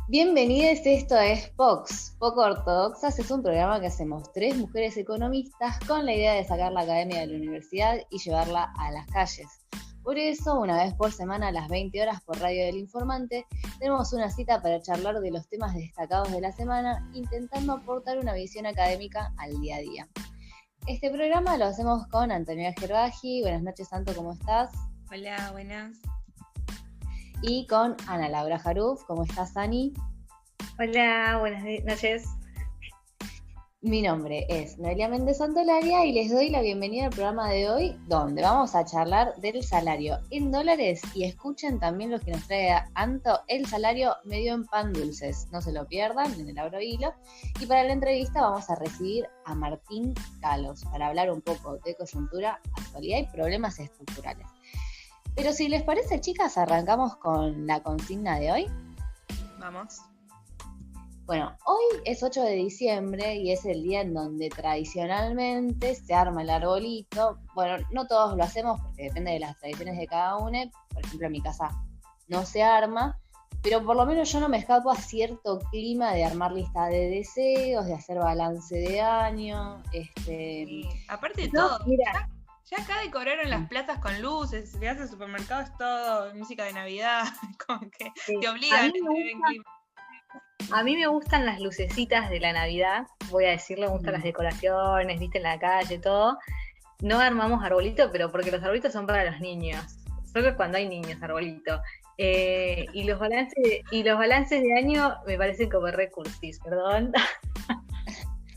Bienvenidos, esto es POX, Poco Ortodoxas. Es un programa que hacemos 3 mujeres economistas con la idea de sacar la academia de la universidad y llevarla a las calles. Por eso, una vez por semana a las 20 horas por Radio del Informante, tenemos una cita para charlar de los temas destacados de la semana, intentando aportar una visión académica al día a día. Este programa lo hacemos con Antonio Gerbaji. Buenas noches, Santo, ¿cómo estás? Hola, buenas. Y con Ana Laura Jaruf. ¿Cómo estás, Ani? Hola, buenas noches. Mi nombre es Noelia Méndez Santolaria y les doy la bienvenida al programa de hoy, donde vamos a charlar del salario en dólares y escuchen también lo que nos trae Anto, el salario medio en pan dulces. No se lo pierdan en el Abro Hilo. Y para la entrevista vamos a recibir a Martín Calos para hablar un poco de coyuntura, actualidad y problemas estructurales. Pero si les parece, chicas, arrancamos con la consigna de hoy. Vamos. Bueno, hoy es 8 de diciembre y es el día en donde tradicionalmente se arma el arbolito. Bueno, no todos lo hacemos porque depende de las tradiciones de cada uno. Por ejemplo, en mi casa no se arma, pero por lo menos yo no me escapo a cierto clima de armar lista de deseos, de hacer balance de año. Sí. Aparte de todo, mira. Ya acá decoraron las plazas con luces, si vas al supermercado es todo música de Navidad, como que te obligan a tener en clima. A mí me gustan las lucecitas de la Navidad, voy a decirlo, me gustan las decoraciones, viste, en la calle, todo. No armamos arbolito, pero porque los arbolitos son para los niños, solo cuando hay niños, arbolito. Y los balances de año me parecen como recursis, perdón.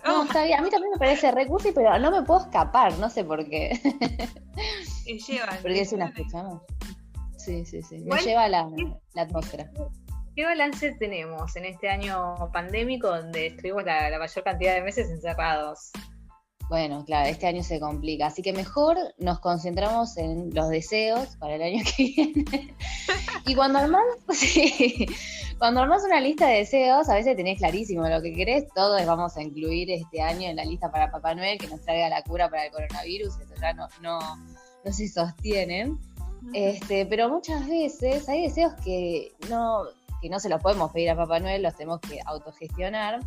No, está bien. A mí también me parece recursi, pero no me puedo escapar, no sé por qué. Porque es una fecha, ¿no? Sí. Me lleva la atmósfera. ¿Qué balance tenemos en este año pandémico donde estuvimos la mayor cantidad de meses encerrados? Bueno, claro, este año se complica, así que mejor nos concentramos en los deseos para el año que viene. Y cuando armás una lista de deseos, a veces tenés clarísimo lo que querés. Todos vamos a incluir este año en la lista para Papá Noel, que nos traiga la cura para el coronavirus. Eso ya no se sostienen. Pero muchas veces hay deseos que no se los podemos pedir a Papá Noel, los tenemos que autogestionar.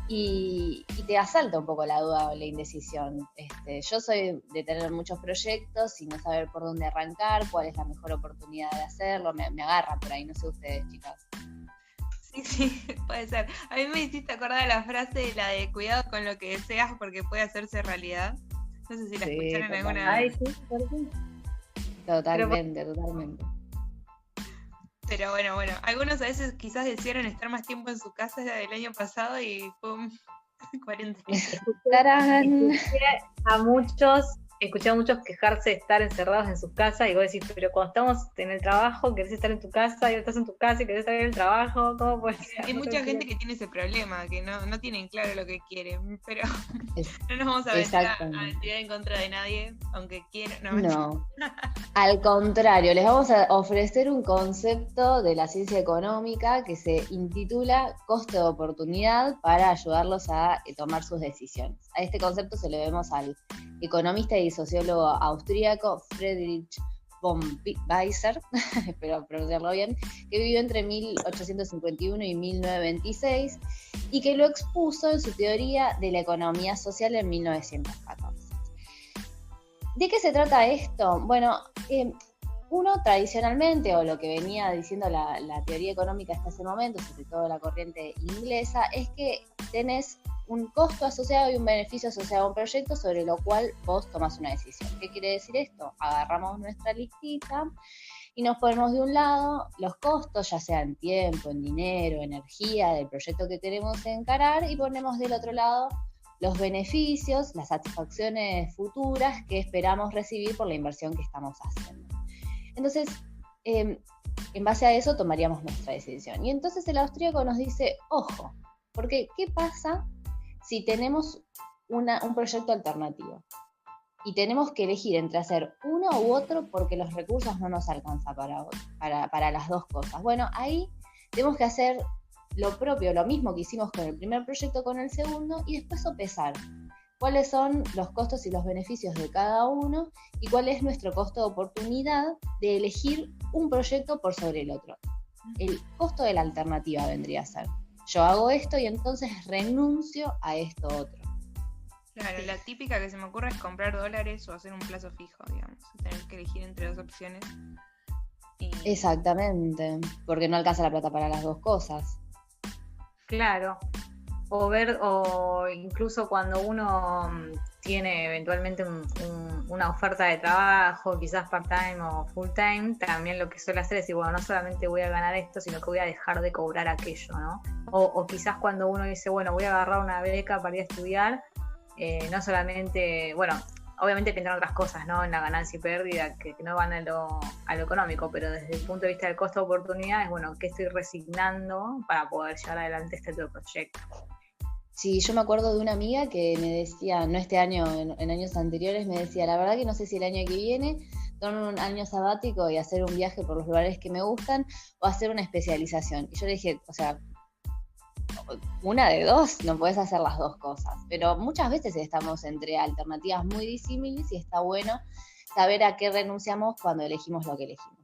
Y te asalta un poco la duda o la indecisión. Yo soy de tener muchos proyectos y no saber por dónde arrancar, cuál es la mejor oportunidad de hacerlo. Me agarra por ahí, no sé ustedes, chicas. Sí, puede ser. A mí me hiciste acordar de la frase, la de cuidado con lo que deseas porque puede hacerse realidad. No sé si la escucharon alguna vez. Ay, sí. Totalmente. Pero bueno, algunos a veces quizás desearon estar más tiempo en su casa del año pasado y pum, cuarentena. Escuché a muchos quejarse de estar encerrados en sus casas y vos decís, pero cuando estamos en el trabajo querés estar en tu casa y ahora estás en tu casa y querés estar en el trabajo, ¿cómo puede ser? Hay mucha gente que tiene ese problema, que no tienen claro lo que quieren, pero no nos vamos a meter a tirar en contra de nadie, aunque quieran. No. Al contrario, les vamos a ofrecer un concepto de la ciencia económica que se intitula costo de oportunidad para ayudarlos a tomar sus decisiones. A este concepto se lo debemos al economista y sociólogo austríaco Friedrich von Weiser, espero pronunciarlo bien, que vivió entre 1851 y 1926 y que lo expuso en su teoría de la economía social en 1914. ¿De qué se trata esto? Bueno, uno tradicionalmente, o lo que venía diciendo la teoría económica hasta ese momento, sobre todo la corriente inglesa, es que tenés un costo asociado y un beneficio asociado a un proyecto sobre lo cual vos tomás una decisión. ¿Qué quiere decir esto? Agarramos nuestra listita y nos ponemos de un lado los costos, ya sea en tiempo, en dinero, energía, del proyecto que queremos encarar, y ponemos del otro lado los beneficios, las satisfacciones futuras que esperamos recibir por la inversión que estamos haciendo. Entonces, en base a eso tomaríamos nuestra decisión. Y entonces el austríaco nos dice, ojo, porque ¿qué pasa si tenemos un proyecto alternativo? Y tenemos que elegir entre hacer uno u otro porque los recursos no nos alcanzan para las dos cosas. Bueno, ahí tenemos que hacer lo propio, lo mismo que hicimos con el primer proyecto con el segundo, y después sopesar cuáles son los costos y los beneficios de cada uno y cuál es nuestro costo de oportunidad de elegir un proyecto por sobre el otro. el costo de la alternativa vendría a ser. Yo hago esto y entonces renuncio a esto otro. Claro, la típica que se me ocurre es comprar dólares o hacer un plazo fijo, digamos. Tener que elegir entre dos opciones. Exactamente, porque no alcanza la plata para las dos cosas. Claro. O incluso cuando uno tiene eventualmente una oferta de trabajo, quizás part-time o full-time, también lo que suele hacer es decir, bueno, no solamente voy a ganar esto, sino que voy a dejar de cobrar aquello, ¿no? O quizás cuando uno dice, bueno, voy a agarrar una beca para ir a estudiar, no solamente, bueno, obviamente piensan otras cosas, ¿no? En la ganancia y pérdida, que no van a lo económico, pero desde el punto de vista del costo de oportunidad es, bueno, ¿qué estoy resignando para poder llevar adelante este otro proyecto? Sí, yo me acuerdo de una amiga que me decía, no este año, en años anteriores, me decía, la verdad que no sé si el año que viene tomarme un año sabático y hacer un viaje por los lugares que me gustan o hacer una especialización. Y yo le dije, o sea, una de dos, no podés hacer las dos cosas. Pero muchas veces estamos entre alternativas muy disímiles y está bueno saber a qué renunciamos cuando elegimos lo que elegimos.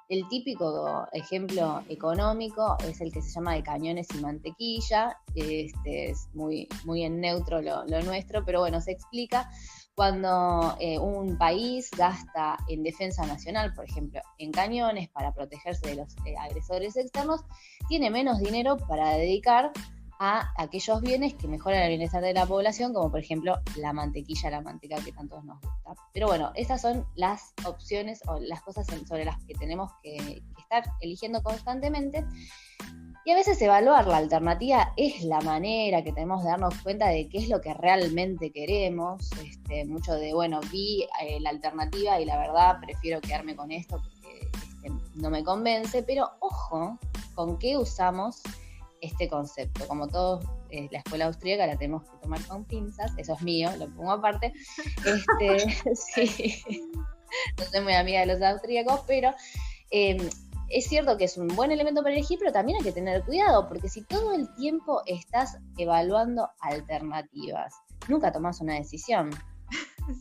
El típico ejemplo económico es el que se llama de cañones y mantequilla. Es muy, muy en neutro lo nuestro, pero bueno, se explica cuando un país gasta en defensa nacional, por ejemplo, en cañones para protegerse de los agresores externos, tiene menos dinero para dedicar a aquellos bienes que mejoran el bienestar de la población, como por ejemplo la mantequilla, la manteca que tanto nos gusta. Pero bueno, esas son las opciones o las cosas sobre las que tenemos que estar eligiendo constantemente. Y a veces evaluar la alternativa es la manera que tenemos de darnos cuenta de qué es lo que realmente queremos. Mucho de, bueno, vi la alternativa y la verdad prefiero quedarme con esto porque no me convence, pero ojo con qué usamos este concepto. Como todos, la escuela austríaca la tenemos que tomar con pinzas, eso es mío, lo pongo aparte. Sí, no soy muy amiga de los austríacos, pero es cierto que es un buen elemento para elegir, pero también hay que tener cuidado, porque si todo el tiempo estás evaluando alternativas, nunca tomás una decisión.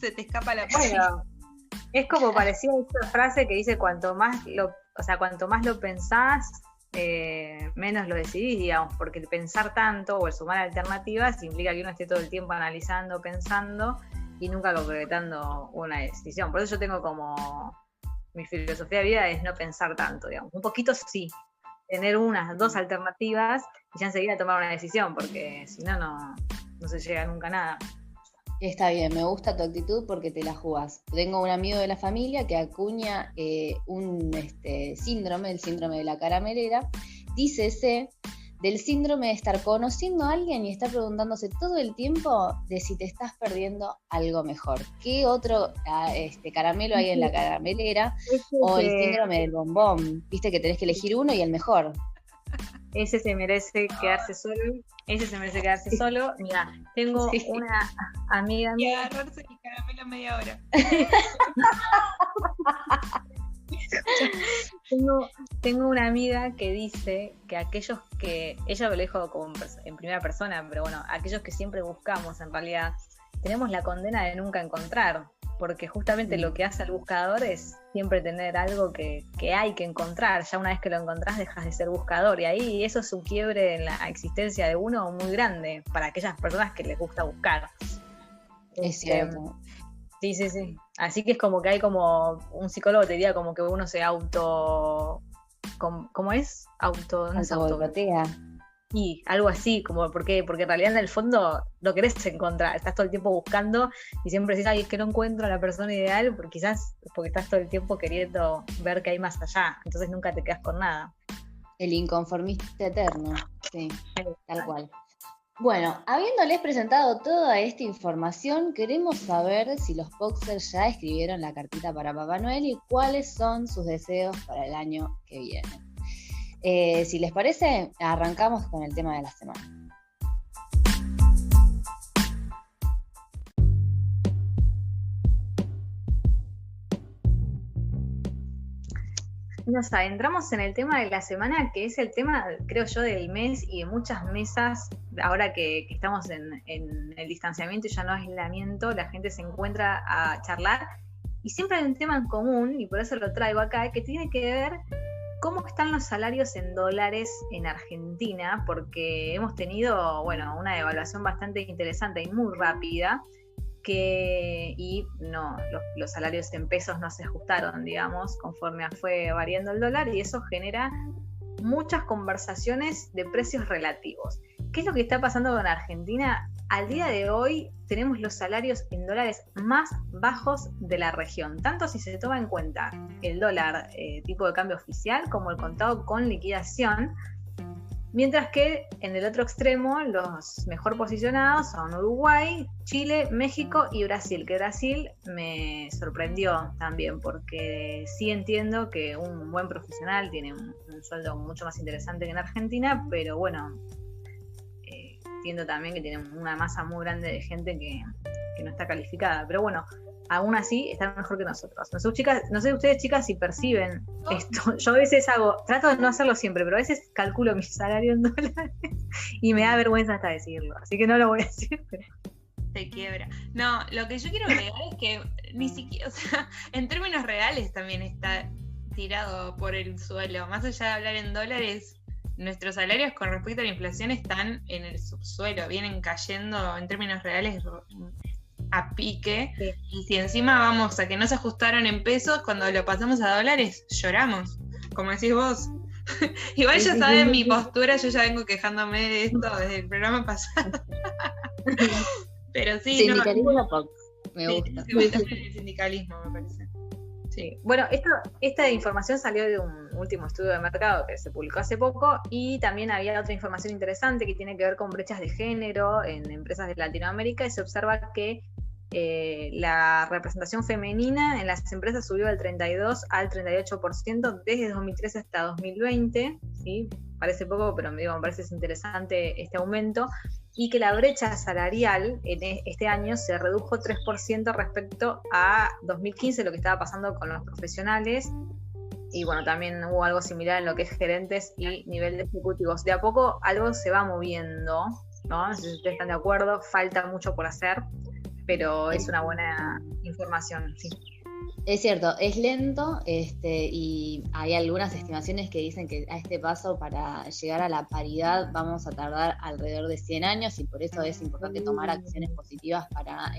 Se te escapa la página. Bueno, es como parecía esta frase que dice cuanto más lo pensás, menos lo decidís, digamos, porque el pensar tanto o el sumar alternativas implica que uno esté todo el tiempo analizando, pensando y nunca concretando una decisión. Por eso yo tengo como mi filosofía de vida es no pensar tanto, digamos. Un poquito sí, tener unas, dos alternativas y ya enseguida tomar una decisión, porque si no, no se llega nunca a nada. Está bien, me gusta tu actitud porque te la jugás. Tengo un amigo de la familia que acuña un síndrome, el síndrome de la caramelera. Dícese del síndrome de estar conociendo a alguien y estar preguntándose todo el tiempo de si te estás perdiendo algo mejor. ¿Qué otro caramelo hay en la caramelera? O el síndrome del bombón. Viste que tenés que elegir uno y el mejor. Ese se merece quedarse solo. Mira, tengo una amiga mía. Y agarrarse el caramelo media hora. Tengo una amiga que dice que aquellos que, ella lo dijo como en primera persona, pero bueno, aquellos que siempre buscamos en realidad, tenemos la condena de nunca encontrar, porque justamente lo que hace el buscador es siempre tener algo que hay que encontrar. Ya una vez que lo encontrás dejas de ser buscador, y ahí eso es un quiebre en la existencia de uno muy grande para aquellas personas que les gusta buscar. Es cierto. Sí. Así que es como que hay como un psicólogo te diría como que uno se auto... ¿Cómo es? Autoboicotea. Y algo así, como porque en realidad en el fondo lo querés encontrar, estás todo el tiempo buscando y siempre decís, ay, es que no encuentro a la persona ideal, porque quizás porque estás todo el tiempo queriendo ver qué hay más allá, entonces nunca te quedas con nada. El inconformista eterno, sí, tal cual. Bueno, habiéndoles presentado toda esta información, queremos saber si los Poxers ya escribieron la cartita para Papá Noel y cuáles son sus deseos para el año que viene. Si les parece, arrancamos con el tema de la semana. Nos adentramos en el tema de la semana, que es el tema, creo yo, del mes y de muchas mesas. Ahora que estamos en el distanciamiento y ya no aislamiento, la gente se encuentra a charlar y siempre hay un tema en común, y por eso lo traigo acá, que tiene que ver cómo están los salarios en dólares en Argentina, porque hemos tenido, bueno, una devaluación bastante interesante y muy rápida, y no, los salarios en pesos no se ajustaron, digamos, conforme fue variando el dólar, y eso genera muchas conversaciones de precios relativos. ¿Qué es lo que está pasando con Argentina? Al día de hoy tenemos los salarios en dólares más bajos de la región, tanto si se toma en cuenta el dólar tipo de cambio oficial como el contado con liquidación, mientras que en el otro extremo los mejor posicionados son Uruguay, Chile, México y Brasil, que Brasil me sorprendió también porque sí entiendo que un buen profesional tiene un sueldo mucho más interesante que en Argentina, pero bueno, entiendo también que tiene una masa muy grande de gente que no está calificada, pero bueno, aún así están mejor que nosotros. No sé ustedes, chicas, si perciben esto. Yo a veces trato de no hacerlo siempre, pero a veces calculo mi salario en dólares y me da vergüenza hasta decirlo, así que no lo voy a decir. Pero... Te quiebra. No, lo que yo quiero agregar es que ni siquiera, o sea, en términos reales también está tirado por el suelo. Más allá de hablar en dólares, nuestros salarios con respecto a la inflación están en el subsuelo, vienen cayendo en términos reales a pique, sí. Y si encima vamos a que no se ajustaron en pesos, cuando lo pasamos a dólares, lloramos, como decís vos. Igual ya saben mi postura, yo ya vengo quejándome de esto desde el programa pasado. Pero sí, sindicalismo me gusta. El sindicalismo, me parece. Sí. Bueno, esta información salió de un último estudio de mercado que se publicó hace poco, y también había otra información interesante que tiene que ver con brechas de género en empresas de Latinoamérica, y se observa que la representación femenina en las empresas subió del 32 al 38% desde 2013 hasta 2020, ¿sí? Parece poco, pero me parece interesante este aumento, y que la brecha salarial en este año se redujo 3% respecto a 2015, lo que estaba pasando con los profesionales, y bueno, también hubo algo similar en lo que es gerentes y nivel de ejecutivos. De a poco algo se va moviendo, ¿no? No sé si ustedes están de acuerdo, falta mucho por hacer, pero es una buena información, sí. Es cierto, es lento, y hay algunas estimaciones que dicen que a este paso, para llegar a la paridad, vamos a tardar alrededor de 100 años, y por eso es importante tomar acciones positivas para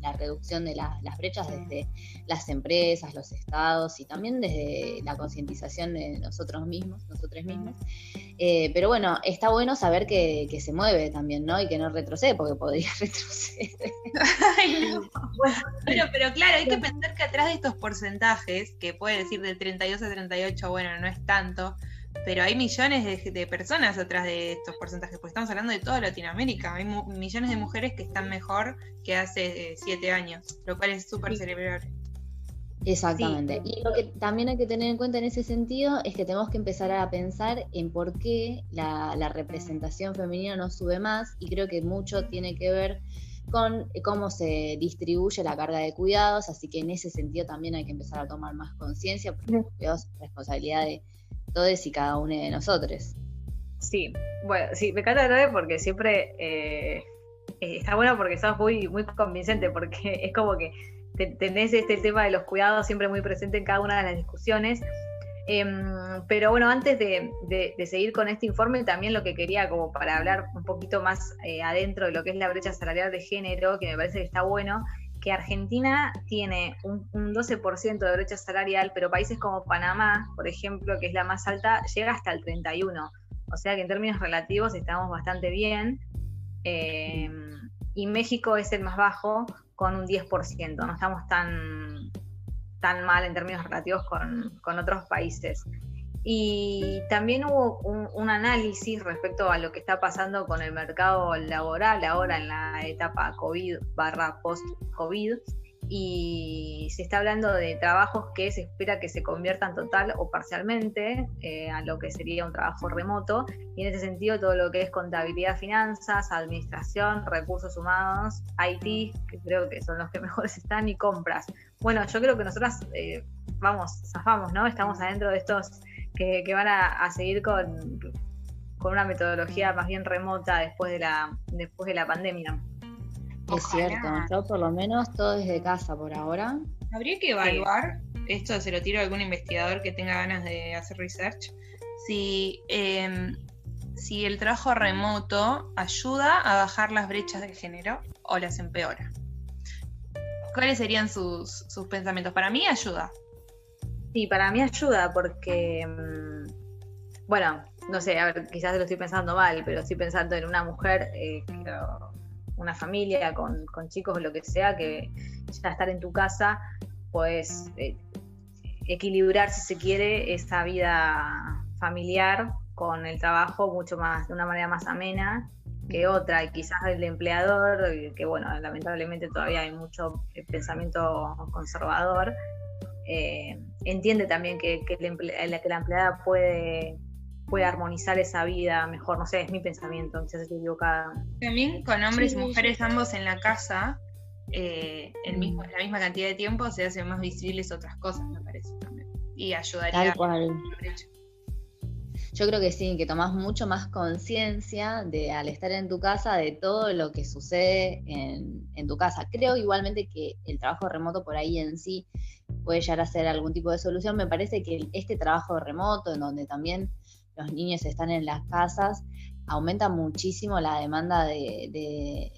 la reducción de las brechas desde las empresas, los estados, y también desde la concientización de nosotros mismos. Pero bueno, está bueno saber que se mueve también, ¿no? Y que no retrocede, porque podría retroceder. Ay, no. Bueno, pero claro, hay que pensar que atrás de estos porcentajes, que puede decir de 32 a 38, bueno, no es tanto, pero hay millones de personas atrás de estos porcentajes, porque estamos hablando de toda Latinoamérica. Hay millones de mujeres que están mejor que hace 7 años, lo cual es súper celebrable. Exactamente. Sí. Y lo que también hay que tener en cuenta en ese sentido es que tenemos que empezar a pensar en por qué la representación femenina no sube más, y creo que mucho tiene que ver con cómo se distribuye la carga de cuidados, así que en ese sentido también hay que empezar a tomar más conciencia, porque los cuidados es responsabilidad de todos y cada uno de nosotros. Sí, bueno, sí, me encanta hablar porque siempre está bueno, porque sos muy, muy convincente, porque es como que tenés este tema de los cuidados siempre muy presente en cada una de las discusiones. Pero bueno, antes de seguir con este informe, también lo que quería, como para hablar un poquito más adentro de lo que es la brecha salarial de género, que me parece que está bueno, que Argentina tiene un 12% de brecha salarial, pero países como Panamá, por ejemplo, que es la más alta, llega hasta el 31%. O sea que en términos relativos estamos bastante bien. Y México es el más bajo, con un 10%. No estamos tan mal en términos relativos con otros países. Y también hubo un análisis respecto a lo que está pasando con el mercado laboral ahora en la etapa COVID/post-COVID, y se está hablando de trabajos que se espera que se conviertan total o parcialmente a lo que sería un trabajo remoto, y en ese sentido todo lo que es contabilidad, finanzas, administración, recursos humanos, IT, que creo que son los que mejores están, y compras. Bueno, yo creo que nosotras zafamos, ¿no? Estamos adentro de estos que van a seguir con una metodología más bien remota después de la pandemia. Es cierto, yo por lo menos todo desde casa por ahora, Habría que evaluar, esto se lo tiro a algún investigador que tenga ganas de hacer research, si el trabajo remoto ayuda a bajar las brechas de género o las empeora. ¿Cuáles serían sus pensamientos? Para mí ayuda. Sí, para mí ayuda porque, bueno, no sé, a ver, quizás lo estoy pensando mal, pero estoy pensando en una mujer, una familia con chicos o lo que sea, que ya estar en tu casa, pues equilibrar, si se quiere, esa vida familiar con el trabajo mucho más, de una manera más amena que otra, y quizás el empleador, que bueno, lamentablemente todavía hay mucho pensamiento conservador, entiende también que la empleada puede armonizar esa vida mejor, no sé, es mi pensamiento, quizás estoy equivocada. También con hombres y mujeres ambos en la casa, la misma cantidad de tiempo se hacen más visibles otras cosas, me parece también, y ayudaría Tal cual. a la brecha. Yo creo que sí, que tomás mucho más conciencia de, al estar en tu casa, de todo lo que sucede en tu casa. Creo igualmente que el trabajo remoto por ahí en sí puede llegar a ser algún tipo de solución. Me parece que este trabajo remoto, en donde también los niños están en las casas, aumenta muchísimo la demanda de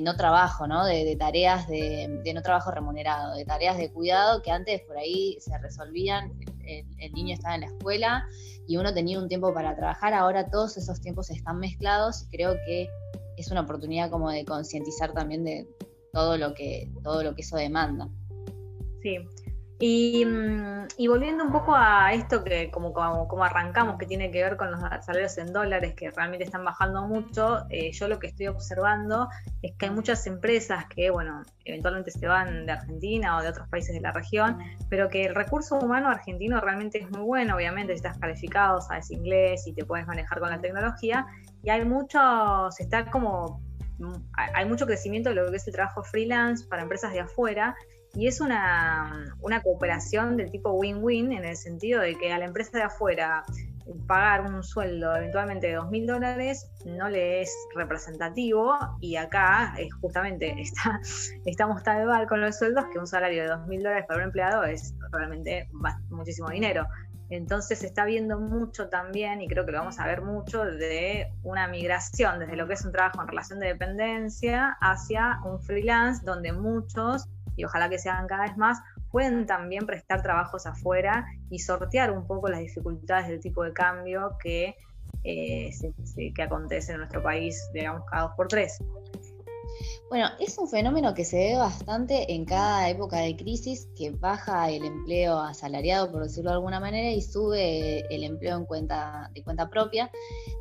no trabajo, ¿no? De tareas de no trabajo remunerado, de tareas de cuidado que antes por ahí se resolvían, el niño estaba en la escuela y uno tenía un tiempo para trabajar. Ahora todos esos tiempos están mezclados y creo que es una oportunidad como de concientizar también de todo lo que eso demanda. Sí. Y volviendo un poco a esto que como arrancamos, que tiene que ver con los salarios en dólares, que realmente están bajando mucho, yo lo que estoy observando es que hay muchas empresas que, bueno, eventualmente se van de Argentina o de otros países de la región, pero que el recurso humano argentino realmente es muy bueno. Obviamente si estás calificado, sabes inglés y te puedes manejar con la tecnología, y hay mucho crecimiento de lo que es el trabajo freelance para empresas de afuera. Y es una cooperación del tipo win-win, en el sentido de que a la empresa de afuera pagar un sueldo eventualmente de $2.000 no le es representativo, y acá justamente estamos tan mal con los sueldos que un salario de $2.000 para un empleado es realmente muchísimo dinero. Entonces se está viendo mucho también, y creo que lo vamos a ver mucho, de una migración desde lo que es un trabajo en relación de dependencia hacia un freelance, donde muchos, y ojalá que sean cada vez más, pueden también prestar trabajos afuera y sortear un poco las dificultades del tipo de cambio que acontece en nuestro país, digamos, cada 2x3. Bueno, es un fenómeno que se ve bastante en cada época de crisis, que baja el empleo asalariado, por decirlo de alguna manera, y sube el empleo de cuenta propia.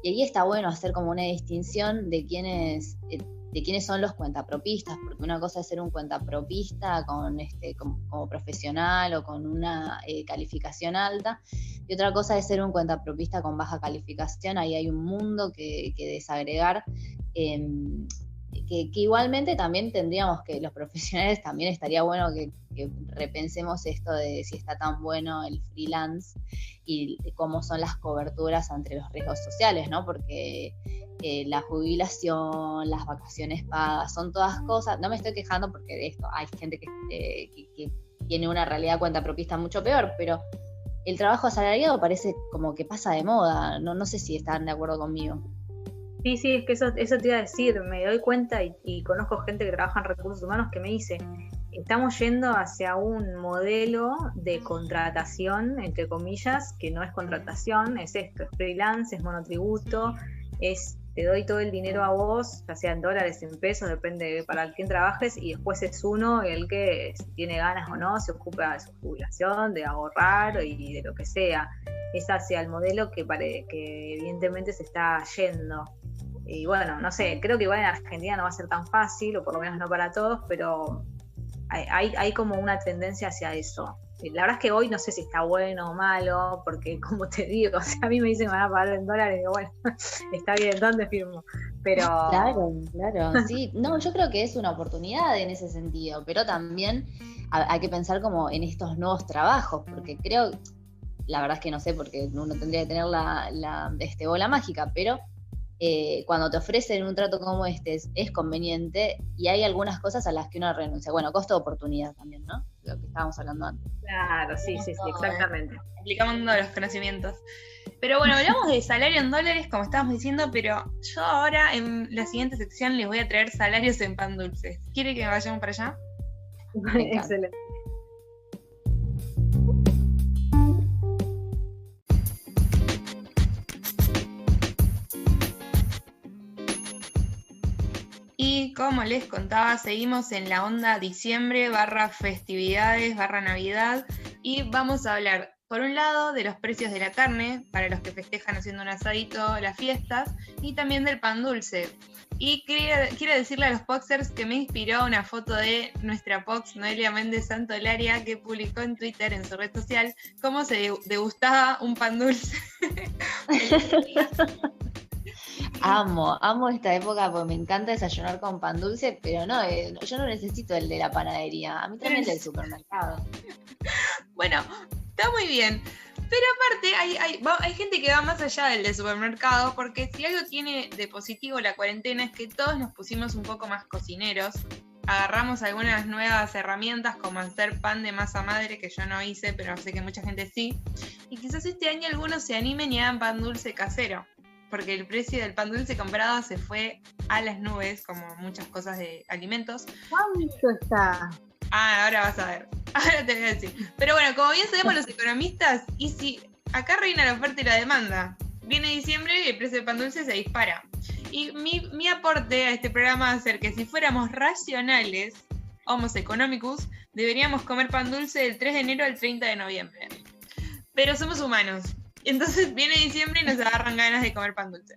Y ahí está bueno hacer como una distinción de quiénes son los cuentapropistas, porque una cosa es ser un cuentapropista como profesional o con una calificación alta, y otra cosa es ser un cuentapropista con baja calificación. Ahí hay un mundo que desagregar, que igualmente también tendríamos que, los profesionales, también estaría bueno que repensemos esto de si está tan bueno el freelance y cómo son las coberturas ante los riesgos sociales, ¿no? Porque la jubilación, las vacaciones pagas, son todas cosas. No me estoy quejando porque de esto hay gente que tiene una realidad cuentapropista mucho peor, pero el trabajo asalariado parece como que pasa de moda. No sé si están de acuerdo conmigo. Sí, es que eso te iba a decir, me doy cuenta y conozco gente que trabaja en recursos humanos que me dice, estamos yendo hacia un modelo de contratación, entre comillas, que no es contratación, es esto, es freelance, es monotributo, te doy todo el dinero a vos, ya sea en dólares, en pesos, depende para quién trabajes, y después es uno el que, si tiene ganas o no, se ocupa de su jubilación, de ahorrar y de lo que sea. Es hacia el modelo que evidentemente se está yendo. Y bueno, no sé, creo que igual en Argentina no va a ser tan fácil, o por lo menos no para todos, pero hay como una tendencia hacia eso. La verdad es que hoy no sé si está bueno o malo, porque como te digo, o sea, a mí me dicen que me van a pagar en dólares, y digo, bueno, está bien, ¿dónde firmo? Pero... Claro, sí. No, yo creo que es una oportunidad en ese sentido, pero también hay que pensar como en estos nuevos trabajos, porque creo, la verdad es que no sé, porque uno tendría que tener la bola mágica, pero cuando te ofrecen un trato como este es conveniente, y hay algunas cosas a las que uno renuncia. Bueno, costo de oportunidad también, ¿no? lo que estábamos hablando antes. Claro, sí, exactamente. Aplicamos los conocimientos. Pero bueno, hablamos de salario en dólares, como estábamos diciendo, pero yo ahora en la siguiente sección les voy a traer salarios en pan dulces. ¿Quiere que vayamos para allá? Excelente. Y como les contaba, seguimos en la onda diciembre / festividades / Navidad y vamos a hablar, por un lado, de los precios de la carne, para los que festejan haciendo un asadito las fiestas, y también del pan dulce. Y quiero decirle a los Poxers que me inspiró una foto de nuestra Pox, Noelia Méndez Santolaria, que publicó en Twitter, en su red social, cómo se degustaba un pan dulce. Amo esta época porque me encanta desayunar con pan dulce, pero no, yo no necesito el de la panadería, a mí también el del supermercado. Bueno, está muy bien, pero aparte hay gente que va más allá del de supermercado, porque si algo tiene de positivo la cuarentena es que todos nos pusimos un poco más cocineros, agarramos algunas nuevas herramientas como hacer pan de masa madre, que yo no hice, pero sé que mucha gente sí, y quizás este año algunos se animen y hagan pan dulce casero, porque el precio del pan dulce comprado se fue a las nubes, como muchas cosas de alimentos. ¿Cuánto está? Ahora vas a ver. Ahora te voy a decir. Pero bueno, como bien sabemos los economistas, y si acá reina la oferta y la demanda, viene diciembre y el precio del pan dulce se dispara. Y mi aporte a este programa va a ser que si fuéramos racionales, homos economicus, deberíamos comer pan dulce del 3 de enero al 30 de noviembre. Pero somos humanos. Entonces viene diciembre y nos agarran ganas de comer pan dulce.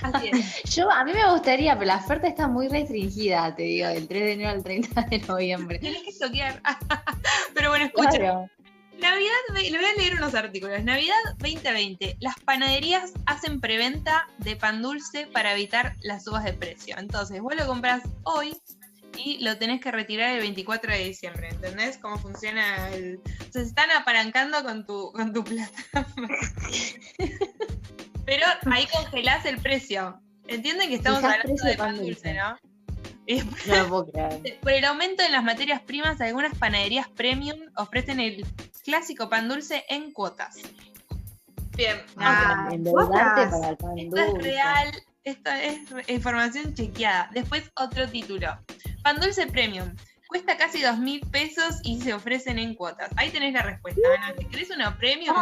Así es. A mí me gustaría, pero la oferta está muy restringida, te digo, del 3 de enero al 30 de noviembre. Tienes que toquear. Pero bueno, escucha. Claro. Navidad, le voy a leer unos artículos. Navidad 2020. Las panaderías hacen preventa de pan dulce para evitar las subas de precio. Entonces, vos lo compras hoy y lo tenés que retirar el 24 de diciembre. ¿Entendés cómo funciona el...? Se están apalancando con tu plata. Pero ahí congelás el precio. Entienden que estamos hablando de pan dulce, ¿no? No lo puedo creer. Por el aumento en las materias primas, algunas panaderías premium ofrecen el clásico pan dulce en cuotas. Bien. Endeudarte para el pan Esto dulce. es real, esto es información chequeada. Después otro título. Pan dulce premium. Cuesta casi 2.000 pesos y se ofrecen en cuotas. Ahí tenés la respuesta, Ana. Si querés una premium...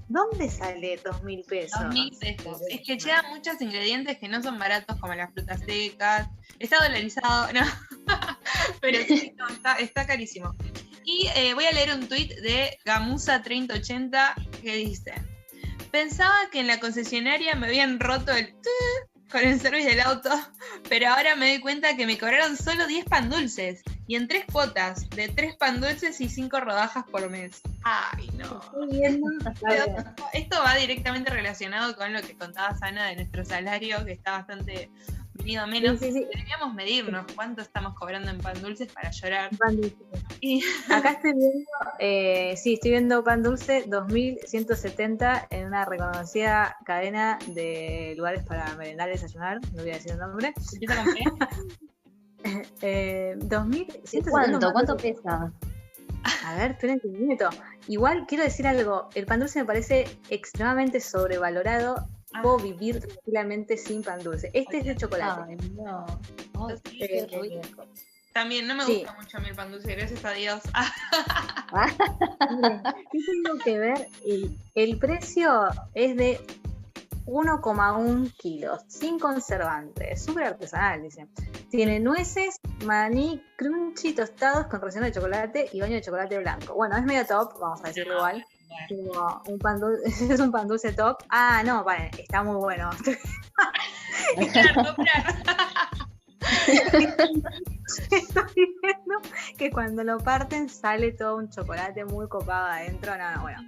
¿Dónde sale 2.000 pesos? 2.000 pesos. Es que llevan muchos ingredientes que no son baratos, como las frutas secas. Está dolarizado, no. Pero sí, no, está carísimo. Y voy a leer un tuit de Gamusa3080 que dice: pensaba que en la concesionaria me habían roto el con el service del auto, pero ahora me doy cuenta que me cobraron solo 10 pan dulces y en 3 cuotas de 3 pan dulces y 5 rodajas por mes. Ay, no. Esto va directamente relacionado con lo que contaba Ana de nuestro salario, que está bastante venido a menos. Sí. Deberíamos medirnos cuánto estamos cobrando en pan dulces para llorar. Pan dulce. Y... Acá estoy viendo, estoy viendo pan dulce 2.170 en una reconocida cadena de lugares para merendar y desayunar, no voy a decir el nombre. ¿Empieza con qué? 2.170. ¿Cuánto pesa? A ver, esperen un minuto. Igual quiero decir algo, el pan dulce me parece extremadamente sobrevalorado. Puedo vivir tranquilamente sin pan dulce. Este es de chocolate. Ay, no. Ay, qué rico. También no me gusta mucho a mí el pan dulce, gracias a Dios. ¿Qué tengo que ver? El precio es de 1,1 kilos, sin conservantes, súper artesanal, dice. Tiene nueces, maní, crunchy tostados con relleno de chocolate y baño de chocolate blanco. Bueno, es medio top, vamos a decirlo igual. Como un pan dulce, es un pan dulce top. Ah, no, vale, está muy bueno. Estoy viendo que cuando lo parten sale todo un chocolate muy copado adentro. No, bueno,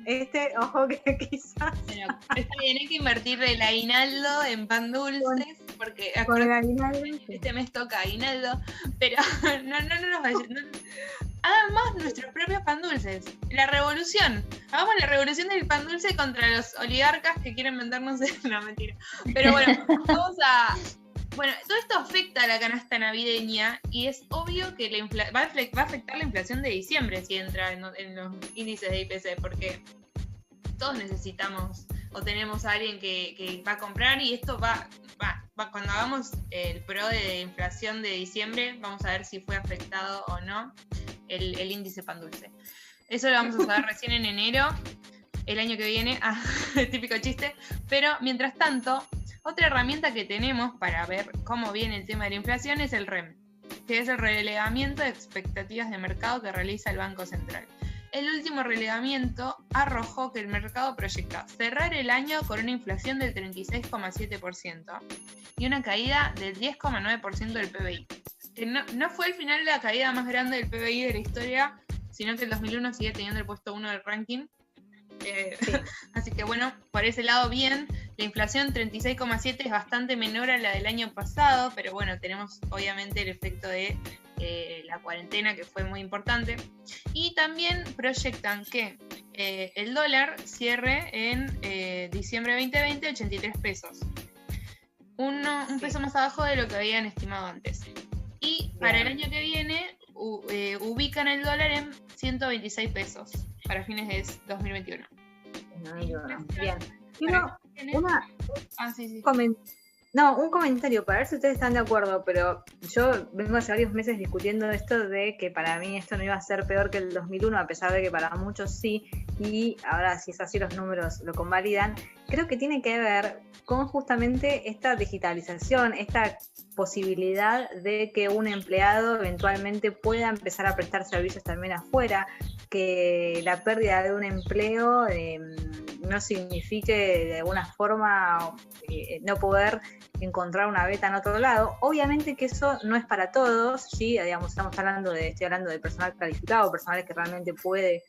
ojo que quizás. Bueno, está bien, hay que invertir el aguinaldo en pan dulces, porque con el aguinaldo, este mes toca aguinaldo, pero no nos vayamos. Hagamos nuestros propios pan dulces. La revolución. Hagamos la revolución del pan dulce contra los oligarcas que quieren vendernos. No, mentira. Pero bueno, vamos bueno, todo esto afecta a la canasta navideña y es obvio que va a afectar la inflación de diciembre si entra en los índices de IPC, porque todos necesitamos o tenemos a alguien que va a comprar y esto va cuando hagamos el pro de inflación de diciembre, vamos a ver si fue afectado o no el índice pan dulce. Eso lo vamos a saber recién en enero, el año que viene, típico chiste, pero mientras tanto, otra herramienta que tenemos para ver cómo viene el tema de la inflación es el REM, que es el relevamiento de expectativas de mercado que realiza el Banco Central. El último relevamiento arrojó que el mercado proyecta cerrar el año con una inflación del 36,7% y una caída del 10,9% del PBI. Que no fue al final la caída más grande del PBI de la historia, sino que el 2001 sigue teniendo el puesto 1 del ranking. Sí. Así que bueno, por ese lado bien. La inflación 36,7 es bastante menor a la del año pasado, pero bueno, tenemos obviamente el efecto de la cuarentena, que fue muy importante. Y también proyectan que el dólar cierre en diciembre 2020 83 pesos. Un peso más abajo de lo que habían estimado antes. Y para el año que viene ubican el dólar en 126 pesos para fines de 2021. Bien. Un comentario para ver si ustedes están de acuerdo, pero yo vengo hace varios meses discutiendo esto de que para mí esto no iba a ser peor que el 2001, a pesar de que para muchos sí, y ahora si es así los números lo convalidan. Creo que tiene que ver con justamente esta digitalización, esta posibilidad de que un empleado eventualmente pueda empezar a prestar servicios también afuera, que la pérdida de un empleo no signifique de alguna forma no poder encontrar una beta en otro lado. Obviamente que eso no es para todos, ¿sí? Digamos, estoy hablando de personal calificado, personal que realmente puede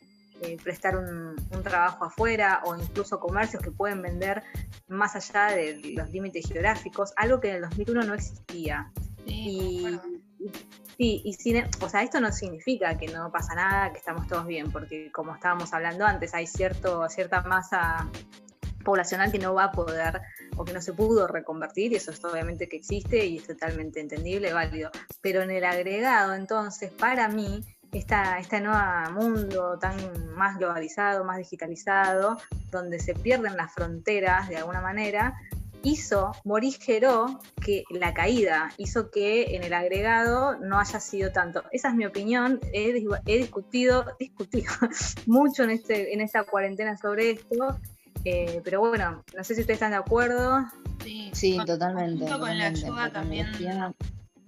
prestar un trabajo afuera, o incluso comercios que pueden vender más allá de los límites geográficos, algo que en el 2001 no existía. Esto no significa que no pasa nada, que estamos todos bien, porque como estábamos hablando antes, hay cierta masa poblacional que no va a poder o que no se pudo reconvertir, y eso es obviamente que existe y es totalmente entendible, válido. Pero en el agregado, entonces, para mí, este nuevo mundo tan más globalizado, más digitalizado, donde se pierden las fronteras de alguna manera, morigeró que la caída, hizo que en el agregado no haya sido tanto. Esa es mi opinión. He discutido mucho en esta cuarentena sobre esto, pero bueno, no sé si ustedes están de acuerdo. Sí, totalmente. Junto con la ayuda también,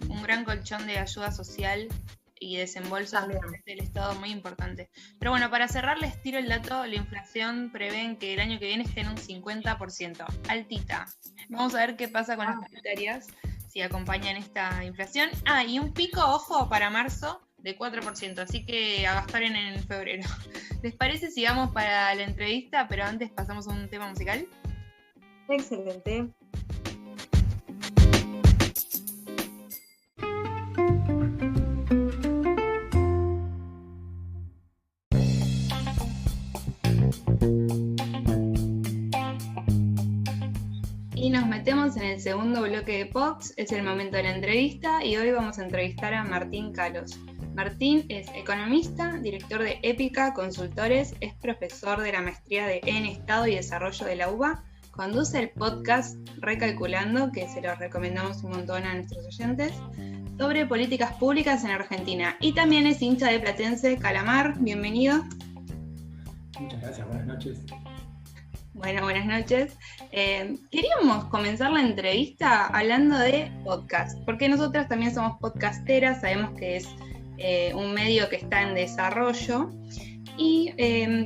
un gran colchón de ayuda social y desembolso del Estado muy importante. Pero bueno, para cerrar les tiro el dato. La inflación prevén que el año que viene esté en un 50%, altita. Vamos a ver qué pasa con las paritarias, si acompañan esta inflación. Y un pico, ojo, para marzo de 4%, así que a gastar en febrero. ¿Les parece si vamos para la entrevista, pero antes pasamos a un tema musical? Excelente. Y nos metemos en el segundo bloque de Pods, es el momento de la entrevista y hoy vamos a entrevistar a Martín Kalos. Martín es economista, director de Épica Consultores, es profesor de la maestría en Estado y Desarrollo de la UBA, conduce el podcast Recalculando, que se lo recomendamos un montón a nuestros oyentes, sobre políticas públicas en Argentina, y también es hincha de Platense Calamar. Bienvenido. Muchas gracias, buenas noches. Bueno, buenas noches. Queríamos comenzar la entrevista hablando de podcast, porque nosotras también somos podcasteras, sabemos que es un medio que está en desarrollo, y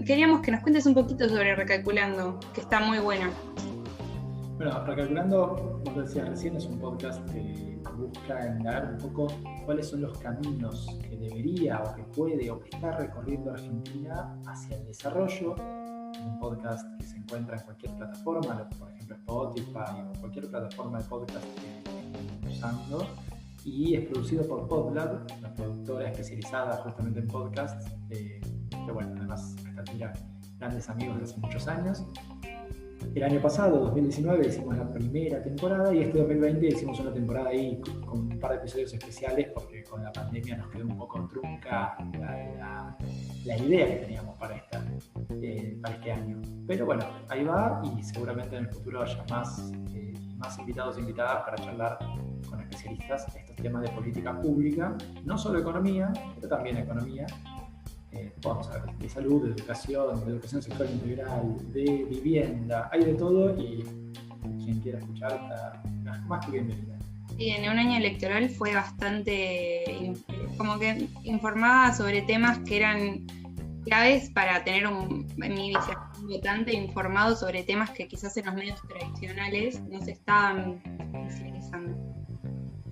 queríamos que nos cuentes un poquito sobre Recalculando, que está muy bueno. Bueno, Recalculando, como decías recién, es un podcast que busca indagar un poco cuáles son los caminos que debería o que puede o que está recorriendo Argentina hacia el desarrollo. Un podcast que se encuentra en cualquier plataforma, por ejemplo Spotify o cualquier plataforma de podcast que estén usando, y es producido por Podlab, una productora especializada justamente en podcasts, que bueno, además Catatira, grandes amigos de hace muchos años. El año pasado, 2019, hicimos la primera temporada y este 2020 hicimos una temporada ahí con un par de episodios especiales porque con la pandemia nos quedó un poco trunca la idea que teníamos para este año. Pero bueno, ahí va y seguramente en el futuro haya más invitados e invitadas para charlar con especialistas estos temas de política pública, no solo economía, pero también economía. Vamos a ver, de salud, de educación sexual integral, de vivienda, hay de todo y quien quiera escuchar está más que bienvenida. Sí, en un año electoral fue bastante, como que informaba sobre temas que eran claves para tener un votante informado sobre temas que quizás en los medios tradicionales no se estaban especializando.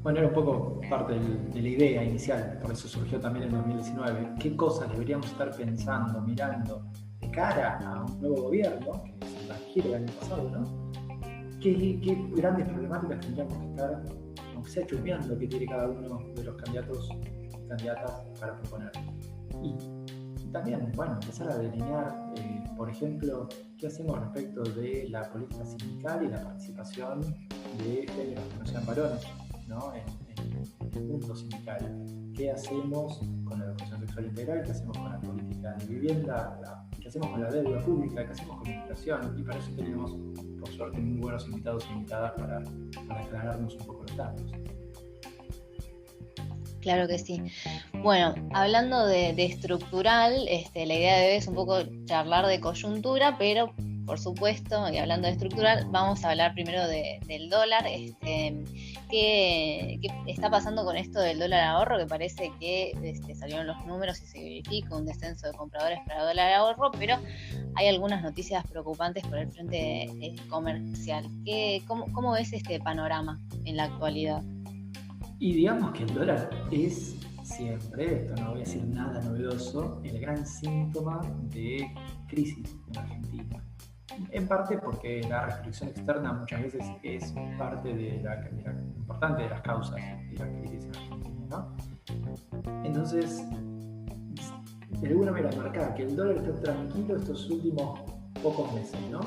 Bueno, era un poco parte de la idea inicial, por eso surgió también en 2019. ¿Qué cosas deberíamos estar pensando, mirando de cara a un nuevo gobierno, que se transgiere el año pasado, ¿no? ¿Qué grandes problemáticas tendríamos que estar, aunque sea chusmeando qué tiene cada uno de los candidatos y candidatas para proponer? Y también, bueno, empezar a delinear, por ejemplo, qué hacemos respecto de la política sindical y la participación de géneros que no sean varones, ¿no? En el mundo sindical. ¿Qué hacemos con la educación sexual integral? ¿Qué hacemos con la política de vivienda? ¿Qué hacemos con la deuda pública? ¿Qué hacemos con la inflación? Y para eso tenemos, por suerte, muy buenos invitados e invitadas para aclararnos un poco los datos. Claro que sí. Bueno, hablando de estructural, la idea de hoy es un poco charlar de coyuntura, pero por supuesto, y hablando de estructural, vamos a hablar primero del dólar. ¿Qué está pasando con esto del dólar ahorro? Que parece que salieron los números y se verifica un descenso de compradores para dólar ahorro, pero hay algunas noticias preocupantes por el frente comercial. ¿Cómo ves este panorama en la actualidad? Y digamos que el dólar es siempre, esto no voy a decir nada novedoso, el gran síntoma de crisis en Argentina. En parte porque la restricción externa muchas veces es parte importante de las causas de la crisis en Argentina, ¿no? Entonces, de alguna manera marcar que el dólar está tranquilo estos últimos pocos meses, ¿no?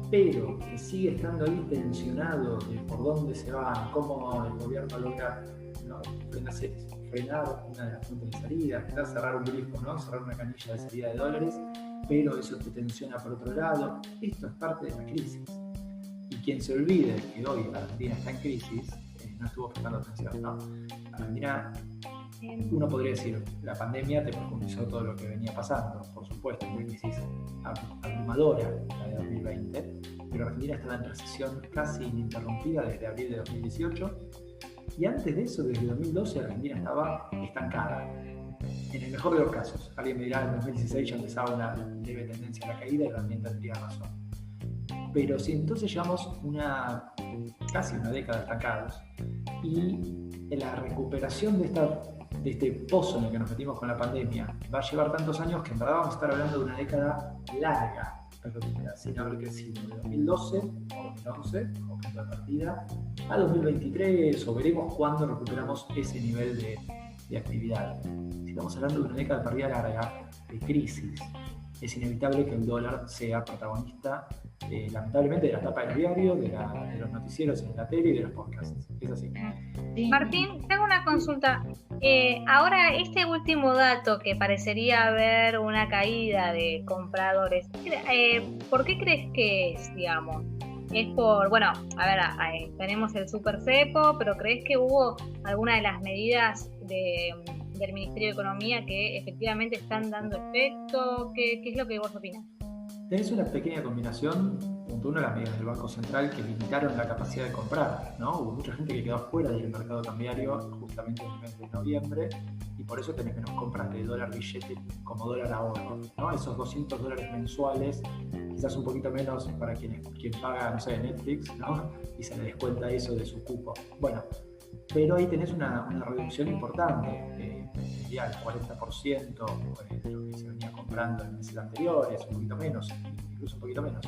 Pero que sigue estando ahí tensionado de por dónde se va, cómo el gobierno logra, ¿no?, frenar una de las fuentes de salida, quizás cerrar un grifo, ¿no?, cerrar una canilla de salida de dólares, pero eso te tensiona por otro lado. Esto es parte de la crisis. Y quien se olvide que hoy Argentina está en crisis, no estuvo prestando atención, ¿no? Argentina, uno podría decir, la pandemia te profundizó todo lo que venía pasando, por supuesto, una crisis abrumadora, la de 2020, pero Argentina estaba en recesión casi ininterrumpida desde abril de 2018, y antes de eso, desde 2012, Argentina estaba estancada. En el mejor de los casos, alguien me dirá, en 2016 ya empezaba una leve tendencia a la caída y también tendría razón. Pero si entonces llevamos casi una década estancados, y la recuperación de este pozo en el que nos metimos con la pandemia va a llevar tantos años que en verdad vamos a estar hablando de una década larga, sin haber crecido, de 2012 o 2011 como punto de partida a 2023, o veremos cuándo recuperamos ese nivel de actividad. Si estamos hablando de una década de partida larga de crisis, es inevitable que el dólar sea protagonista, lamentablemente, de la tapa del diario, de los noticieros en la tele y de los podcasts. Es así. Martín, tengo una consulta. Ahora, este último dato que parecería haber una caída de compradores, ¿por qué crees que es, digamos? Es por, bueno, a ver, tenemos el super cepo, pero ¿crees que hubo alguna de las medidas del Ministerio de Economía que efectivamente están dando efecto? ¿Qué es lo que vos opinás? Tenés una pequeña combinación, punto uno, las medidas del Banco Central que limitaron la capacidad de comprar, ¿no? Hubo mucha gente que quedó fuera del mercado cambiario justamente en el mes de noviembre, y por eso tenés menos compras de dólar billete como dólar ahorro, ¿no? Esos $200 mensuales, quizás un poquito menos para quien paga, no sé, Netflix, ¿no?, y se le descuenta eso de su cupo. Bueno, pero ahí tenés una reducción importante, diría el 40% de lo que se venía comprando en meses anteriores, un poquito menos, incluso un poquito menos.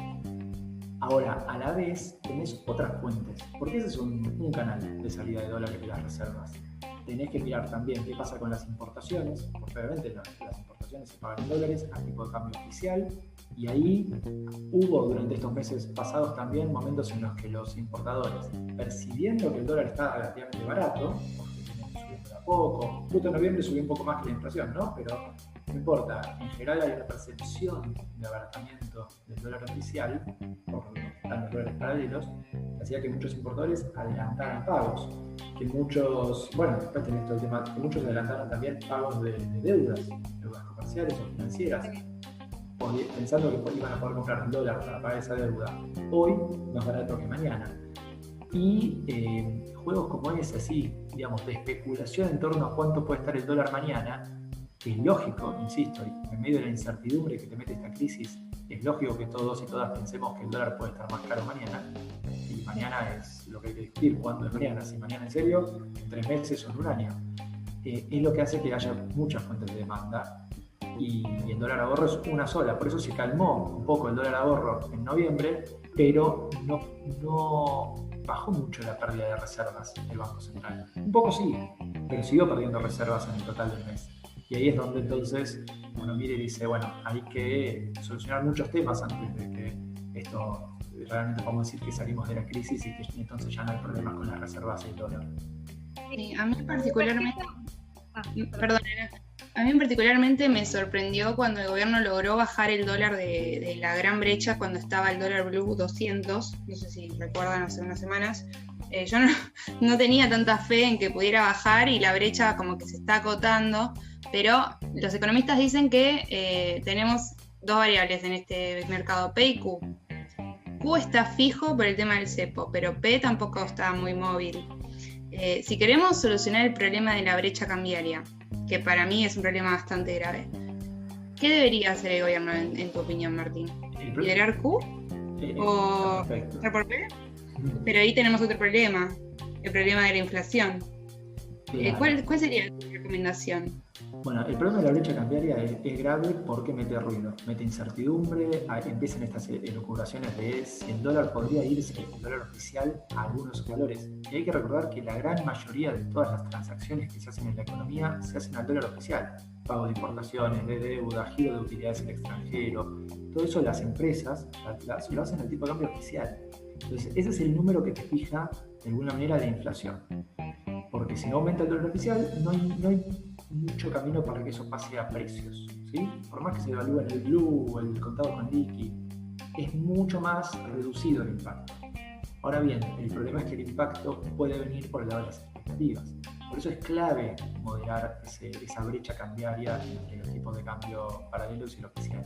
Ahora, a la vez, tenés otras fuentes, porque ese es un canal de salida de dólares de las reservas. Tenés que mirar también qué pasa con las importaciones, porque obviamente las importaciones se pagan en dólares a tipo de cambio oficial, Y ahí hubo durante estos meses pasados también momentos en los que los importadores, percibiendo que el dólar está relativamente barato, porque viene subiendo de a poco, justo en noviembre subió un poco más que la inflación, ¿no? Pero no importa, en general hay una percepción de abaratamiento del dólar oficial, por lo que están los dólares paralelos, que hacía que muchos importadores adelantaran pagos, que muchos, bueno, después tenés todo el tema, que muchos adelantaron también pagos de deudas comerciales o financieras, pensando que iban a poder comprar un dólar para pagar esa deuda hoy más barato que mañana. Y juegos como ese, así, digamos, de especulación en torno a cuánto puede estar el dólar mañana, que es lógico, insisto, en medio de la incertidumbre que te mete esta crisis, es lógico que todos y todas pensemos que el dólar puede estar más caro mañana, y mañana es lo que hay que discutir, cuándo es mañana, si mañana en serio, en 3 meses o en un año. Es lo que hace que haya muchas fuentes de demanda, y el dólar ahorro es una sola, por eso se calmó un poco el dólar ahorro en noviembre, pero no bajó mucho la pérdida de reservas del Banco Central. Un poco sí, pero siguió perdiendo reservas en el total del mes. Y ahí es donde entonces uno mira y dice, bueno, hay que solucionar muchos temas antes de que esto realmente podamos decir que salimos de la crisis y que entonces ya no hay problemas con las reservas del dólar. Sí, a mí particularmente, a mí particularmente me sorprendió cuando el gobierno logró bajar el dólar de la gran brecha cuando estaba el dólar blue 200, no sé si recuerdan, hace unas semanas. Yo no tenía tanta fe en que pudiera bajar y la brecha como que se está acotando, pero los economistas dicen que tenemos dos variables en este mercado, P y Q. Q está fijo por el tema del cepo, pero P tampoco está muy móvil. Si queremos solucionar el problema de la brecha cambiaria, que para mí es un problema bastante grave, ¿qué debería hacer el gobierno en tu opinión, Martín? ¿Liderar Q? ¿O estar por P? Pero ahí tenemos otro problema, el problema de la inflación. Claro. ¿Cuál sería tu recomendación? Bueno, el problema de la brecha cambiaria es grave porque mete ruido, mete incertidumbre, empiezan estas elucubraciones de si el dólar podría irse, el dólar oficial, a algunos valores. Y hay que recordar que la gran mayoría de todas las transacciones que se hacen en la economía se hacen al dólar oficial. Pago de importaciones, de deuda, giro de utilidades en el extranjero, todo eso las empresas lo hacen al tipo de cambio oficial. Entonces, ese es el número que te fija de alguna manera la inflación. Porque si no aumenta el dólar oficial, no hay mucho camino para que eso pase a precios, ¿sí? Por más que se evalúe en el blue o el contado con liqui, es mucho más reducido el impacto. Ahora bien, el problema es que el impacto puede venir por el lado de las expectativas. Por eso es clave moderar esa brecha cambiaria entre los tipos de cambio paralelos y el oficial.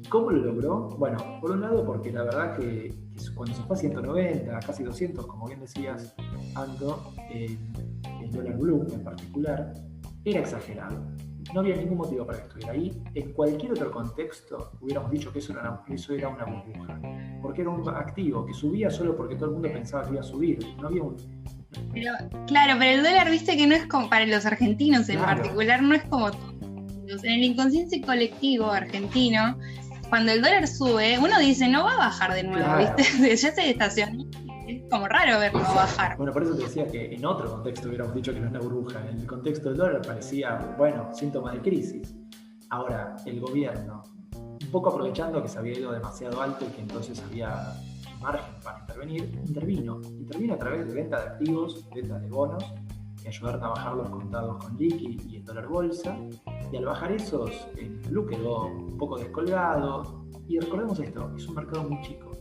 ¿Cómo lo logró? Bueno, por un lado porque la verdad que cuando se fue a 190, casi 200, como bien decías, Ando, el dólar blue en particular, era exagerado. No había ningún motivo para que estuviera ahí. En cualquier otro contexto hubiéramos dicho que eso era una burbuja. Porque era un activo que subía solo porque todo el mundo pensaba que iba a subir. No había Claro, pero el dólar, viste que no es como para los argentinos en particular, no es como en el inconsciente colectivo argentino. Cuando el dólar sube, uno dice, no va a bajar de nuevo, ¿viste? Ya se estacionó. Es como raro verlo bajar. Bueno, por eso te decía que en otro contexto hubiéramos dicho que no es una burbuja. En el contexto del dólar parecía, bueno, síntoma de crisis. Ahora, el gobierno, un poco aprovechando que se había ido demasiado alto y que entonces había margen para intervino a través de venta de activos, venta de bonos, que ayudaron a bajar los contados con liqui y el dólar bolsa. Y al bajar esos, el blue quedó un poco descolgado. Y recordemos esto, es un mercado muy chico.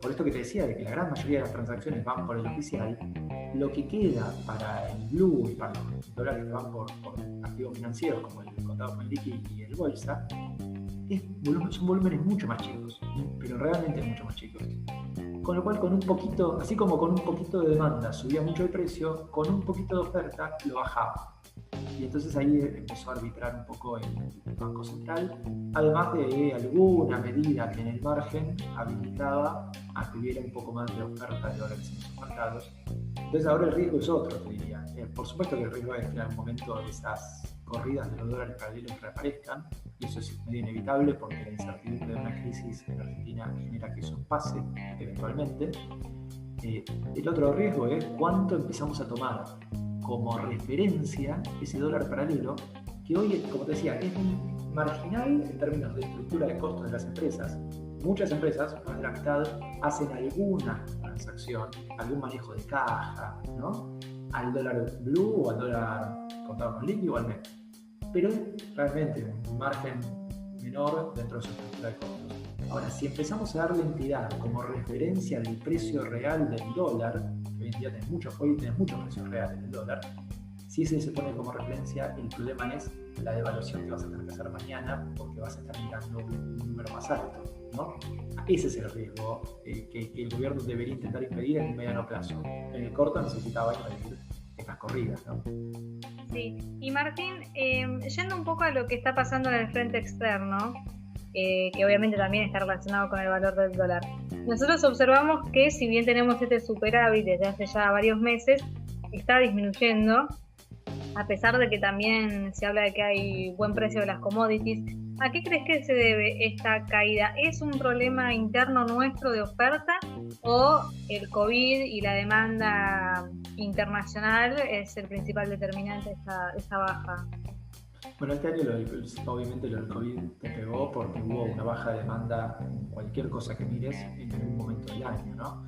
Por esto que te decía, de que la gran mayoría de las transacciones van por el oficial, lo que queda para el blue y para los dólares que van por activos financieros, como el contado con liqui y el bolsa, son volúmenes mucho más chicos, pero realmente mucho más chicos. Con lo cual, con un poquito, así como con un poquito de demanda subía mucho el precio, con un poquito de oferta lo bajaba. Y entonces ahí empezó a arbitrar un poco el Banco Central, además de alguna medida que en el margen habilitaba a que hubiera un poco más de oferta de dólares en los mercados. Entonces ahora el riesgo es otro, te diría. Por supuesto que el riesgo es que en algún momento esas corridas de los dólares paralelos reaparezcan, y eso es medio inevitable porque la incertidumbre de una crisis en Argentina genera que eso pase eventualmente. El otro riesgo es cuánto empezamos a tomar como referencia ese dólar paralelo, que hoy, como te decía, es marginal en términos de estructura de costos de las empresas. Muchas empresas, más de la mitad, hacen alguna transacción, algún manejo de caja, ¿no? Al dólar blue o al dólar contado con líquido o al net. Pero es realmente un margen menor dentro de su estructura de costos. Ahora, si empezamos a darle entidad como referencia del precio real del dólar, que hoy en día tenés muchos precios reales del dólar, si ese se pone como referencia, el problema es la devaluación que vas a tener que hacer mañana porque vas a estar mirando un número más alto, ¿no? Ese es el riesgo que el gobierno debería intentar impedir en un mediano plazo. En el corto necesitaba impedir estas corridas, ¿no? Sí, y Martín, yendo un poco a lo que está pasando en el frente externo, que obviamente también está relacionado con el valor del dólar. Nosotros observamos que si bien tenemos este superávit desde hace ya varios meses, está disminuyendo, a pesar de que también se habla de que hay buen precio de las commodities. ¿A qué crees que se debe esta caída? ¿Es un problema interno nuestro de oferta o el COVID y la demanda internacional es el principal determinante de esta baja? Bueno, este año obviamente lo del COVID te pegó porque hubo una baja de demanda en cualquier cosa que mires en algún momento del año, ¿no?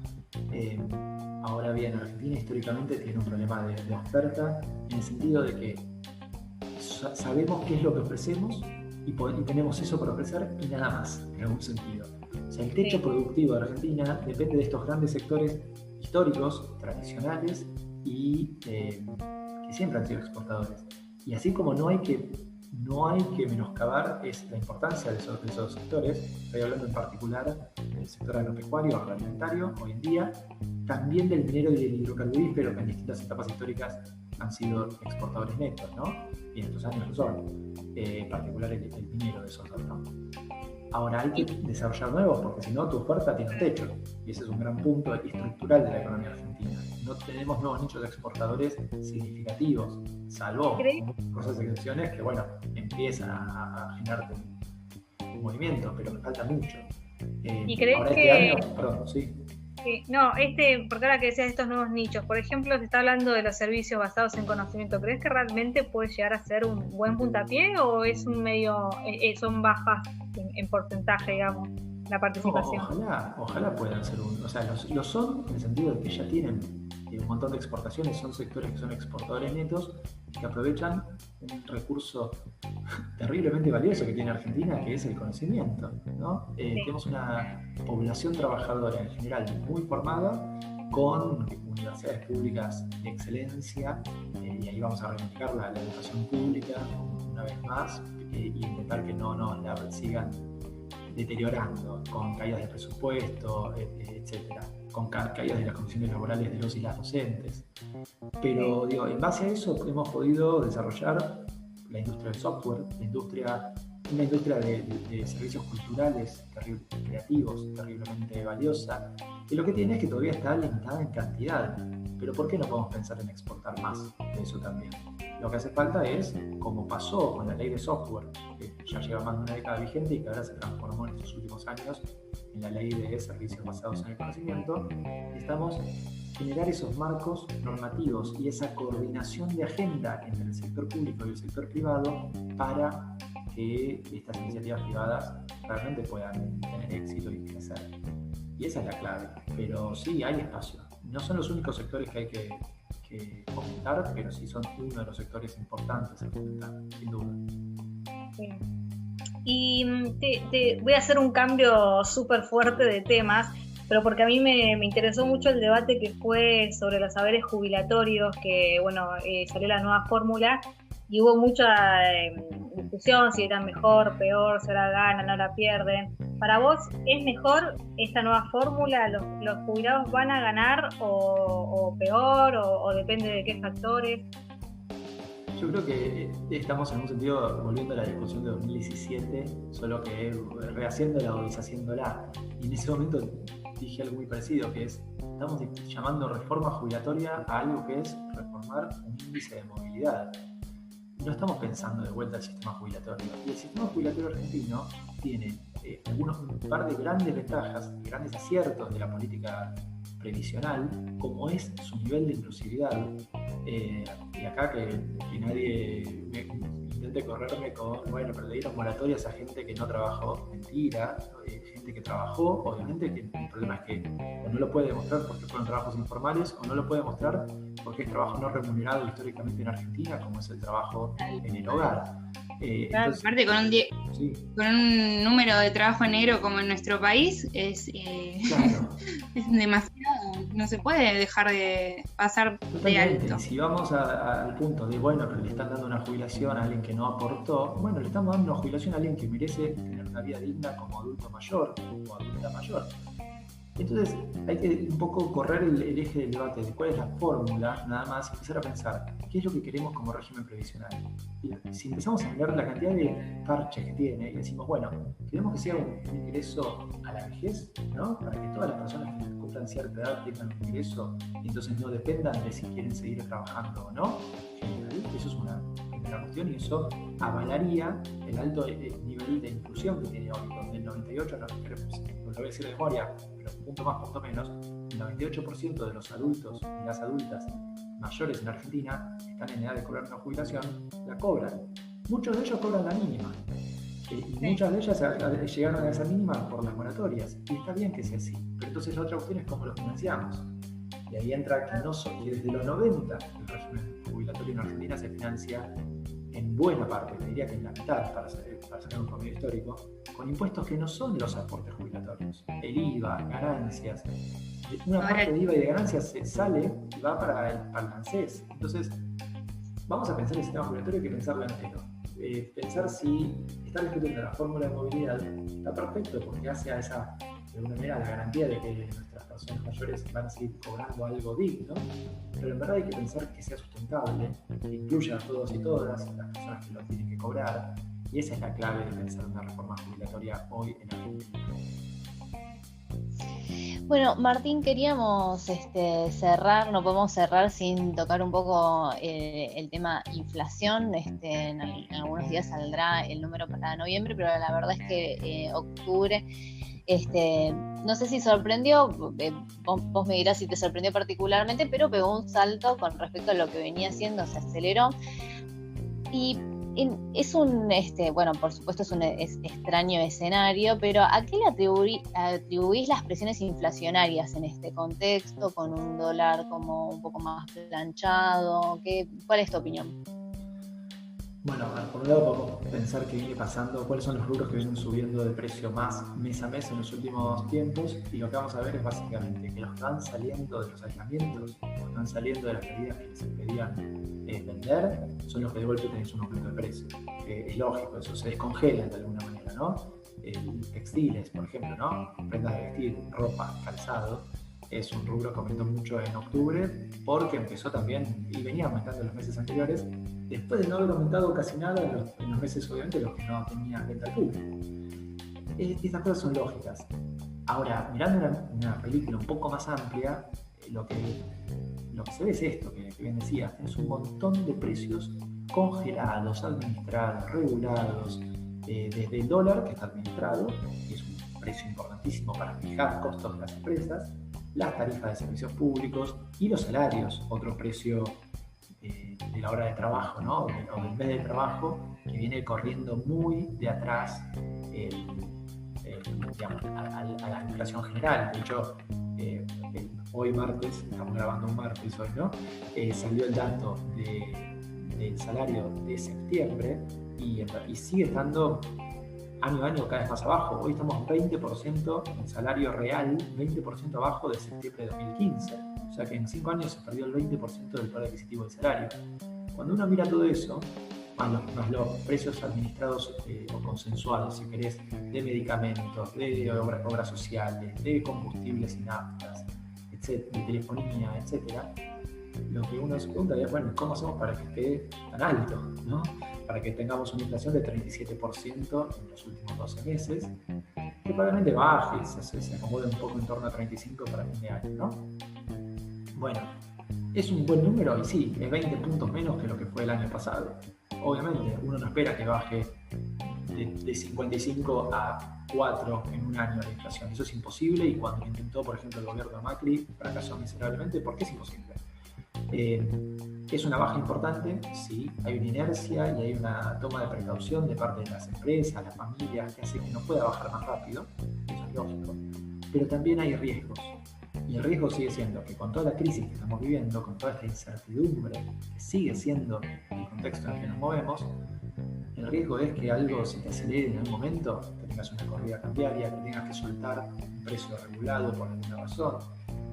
Ahora bien, Argentina históricamente tiene un problema de oferta en el sentido de que sabemos qué es lo que ofrecemos y tenemos eso para ofrecer y nada más, en algún sentido. O sea, el techo productivo de Argentina depende de estos grandes sectores históricos, tradicionales y que siempre han sido exportadores. Y así como no hay que menoscabar es la importancia de esos sectores, estoy hablando en particular del sector agropecuario, agroalimentario, hoy en día, también del minero y del hidrocarburífero, que en distintas etapas históricas han sido exportadores netos, ¿no? Y en estos años lo son, en particular el minero de esos dos, ¿no? Ahora hay que desarrollar nuevos, porque si no tu oferta tiene un techo, y ese es un gran punto estructural de la economía argentina. No tenemos nuevos nichos de exportadores significativos, salvo cosas de excepciones que, bueno, empiezan a generar un movimiento, pero me falta mucho. ¿Y crees ahora que año, perdón, sí. Sí, no, porque ahora que decías estos nuevos nichos, por ejemplo, se está hablando de los servicios basados en conocimiento. ¿Crees que realmente puede llegar a ser un buen puntapié o es un medio, son bajas en porcentaje, digamos, la participación? Ojalá puedan ser o sea, lo son en el sentido de que ya tienen un montón de exportaciones, son sectores que son exportadores netos que aprovechan un recurso terriblemente valioso que tiene Argentina, que es el conocimiento, ¿no? Sí. Tenemos una población trabajadora en general muy formada, con universidades públicas de excelencia, y ahí vamos a reivindicar la educación pública una vez más, y intentar que no la sigan deteriorando con caídas de presupuesto, etcétera, con caídas de las condiciones laborales de los y las docentes. Pero digo, en base a eso hemos podido desarrollar la industria del software, una industria de servicios culturales creativos, terriblemente valiosa, y lo que tiene es que todavía está limitada en cantidad. Pero ¿por qué no podemos pensar en exportar más de eso también? Lo que hace falta es, como pasó con la ley de software, que ya lleva más de una década vigente y que ahora se transformó en estos últimos años en la ley de servicios basados en el conocimiento, necesitamos generar esos marcos normativos y esa coordinación de agenda entre el sector público y el sector privado para que estas iniciativas privadas realmente puedan tener éxito y crecer. Y esa es la clave. Pero sí, hay espacio. No son los únicos sectores que hay que fomentar, pero sí son uno de los sectores importantes a fomentar, sin duda. Sí. Y te voy a hacer un cambio súper fuerte de temas, pero porque a mí me interesó mucho el debate que fue sobre los saberes jubilatorios, que bueno, salió la nueva fórmula y hubo mucha discusión si era mejor, peor, si la ganan, no la pierden. ¿Para vos es mejor esta nueva fórmula? ¿Los jubilados van a ganar o peor o depende de qué factores? Yo creo que estamos en un sentido volviendo a la discusión de 2017, solo que rehaciéndola o deshaciéndola. Y en ese momento dije algo muy parecido, que es, estamos llamando reforma jubilatoria a algo que es reformar un índice de movilidad. No estamos pensando de vuelta al sistema jubilatorio. Y el sistema jubilatorio argentino tiene un par de grandes ventajas, grandes aciertos de la política previsional, como es su nivel de inclusividad. Y acá que nadie intente repente correrme con, bueno, pero le dieron moratorias a gente que no trabajó. Mentira, gente que trabajó, obviamente que el problema es que o no lo puede demostrar porque fueron trabajos informales, o no lo puede demostrar porque es trabajo no remunerado históricamente en Argentina, como es el trabajo en el hogar. Entonces, aparte con un número de trabajo negro como en nuestro país es, claro. Es demasiado, no se puede dejar de pasar de alto. Si vamos al punto de, bueno, pero le están dando una jubilación a alguien que no aportó, bueno, le estamos dando una jubilación a alguien que merece tener una vida digna como adulto mayor o adulta mayor. Entonces hay que un poco correr el eje del debate de cuál es la fórmula, nada más, y empezar a pensar qué es lo que queremos como régimen previsional. Y si empezamos a mirar la cantidad de parches que tiene y decimos, bueno, queremos que sea un ingreso a la vejez, ¿no? Para que todas las personas que cumplan cierta edad tengan un ingreso y entonces no dependan de si quieren seguir trabajando o no. Eso es una primera cuestión y eso avalaría el alto nivel de inclusión que tiene hoy, donde el 98%, lo voy a decir de memoria, pero punto más, punto menos, el 98% de los adultos y las adultas mayores en Argentina están en edad de cobrar una jubilación, la cobran. Muchos de ellos cobran la mínima. Y muchas de ellas llegaron a esa mínima por las moratorias. Y está bien que sea así. Pero entonces la otra cuestión es cómo lo financiamos. Y ahí entra que desde los 90 el régimen jubilatorio en Argentina se financia en buena parte, te diría que en la mitad, para sacar un promedio histórico, con impuestos que no son los aportes jubilatorios. El IVA, ganancias. Una parte de IVA y de ganancias se sale y va para el ANSES. Entonces, vamos a pensar el sistema jubilatorio, hay que pensarlo entero. Pensar si estar discutiendo la fórmula de movilidad está perfecto porque hace a esa, de alguna manera, la garantía de que nuestras personas mayores van a seguir cobrando algo digno, pero en verdad hay que pensar que sea sustentable, que incluya a todos y todas las personas que lo tienen que cobrar, y esa es la clave de pensar una reforma jubilatoria hoy en Argentina. Bueno, Martín, queríamos cerrar, no podemos cerrar sin tocar un poco el tema inflación. En algunos días saldrá el número para noviembre, pero la verdad es que octubre, no sé si sorprendió, vos me dirás si te sorprendió particularmente, pero pegó un salto con respecto a lo que venía haciendo, se aceleró. Y es un, bueno, por supuesto es un extraño escenario, pero ¿a qué le atribuís las presiones inflacionarias en este contexto, con un dólar como un poco más planchado? ¿Cuál es tu opinión? Bueno, por un lado podemos pensar qué viene pasando, cuáles son los rubros que vienen subiendo de precio más mes a mes en los últimos tiempos, y lo que vamos a ver es básicamente que los que van saliendo de los aislamientos, los que van saliendo de las medidas que se pedían vender, son los que de golpe tenés un aumento de precio. Es lógico, eso se descongelan de alguna manera, ¿no? Textiles, por ejemplo, ¿no? Prendas de vestir, ropa, calzado. Es un rubro que aumentó mucho en octubre porque empezó también y venía aumentando en los meses anteriores, después de no haber aumentado casi nada en los meses, obviamente, los que no tenían venta al público. Estas cosas son lógicas. Ahora, mirando una película un poco más amplia, lo que se ve es esto que bien decía, es un montón de precios congelados, administrados, regulados, desde el dólar, que está administrado, y es un precio importantísimo para fijar costos de las empresas, las tarifas de servicios públicos y los salarios, otro precio de la hora de trabajo, ¿no? o del mes de trabajo, que viene corriendo muy de atrás digamos, a la inflación general. De hecho, hoy martes, estamos grabando un martes hoy, ¿no? Salió el dato del salario de septiembre y sigue estando año a año cada vez más abajo. Hoy estamos 20% en salario real, 20% abajo de septiembre de 2015. O sea que en 5 años se perdió el 20% del poder adquisitivo del salario. Cuando uno mira todo eso, más los precios administrados o consensuados, si querés, de medicamentos, de obras sociales, de combustibles y naftas, de telefonía, etcétera, lo que uno se pregunta es, bueno, ¿cómo hacemos para que esté tan alto, ¿no? Para que tengamos una inflación de 37% en los últimos 12 meses, que probablemente baje, se acomode un poco en torno a 35% para fin de año, ¿no? Bueno, ¿es un buen número? Y sí, es 20 puntos menos que lo que fue el año pasado. Obviamente, uno no espera que baje de 55 a 4 en un año la inflación. Eso es imposible, y cuando lo intentó, por ejemplo, el gobierno de Macri, fracasó miserablemente. ¿Por qué es imposible? Es una baja importante, sí, hay una inercia y hay una toma de precaución de parte de las empresas, las familias, que hace que no pueda bajar más rápido, eso es lógico, pero también hay riesgos. Y el riesgo sigue siendo que con toda la crisis que estamos viviendo, con toda esta incertidumbre que sigue siendo el contexto en el que nos movemos, el riesgo es que algo se te acelere en algún momento, que tengas una corrida cambiaria, que tengas que soltar un precio regulado por alguna razón,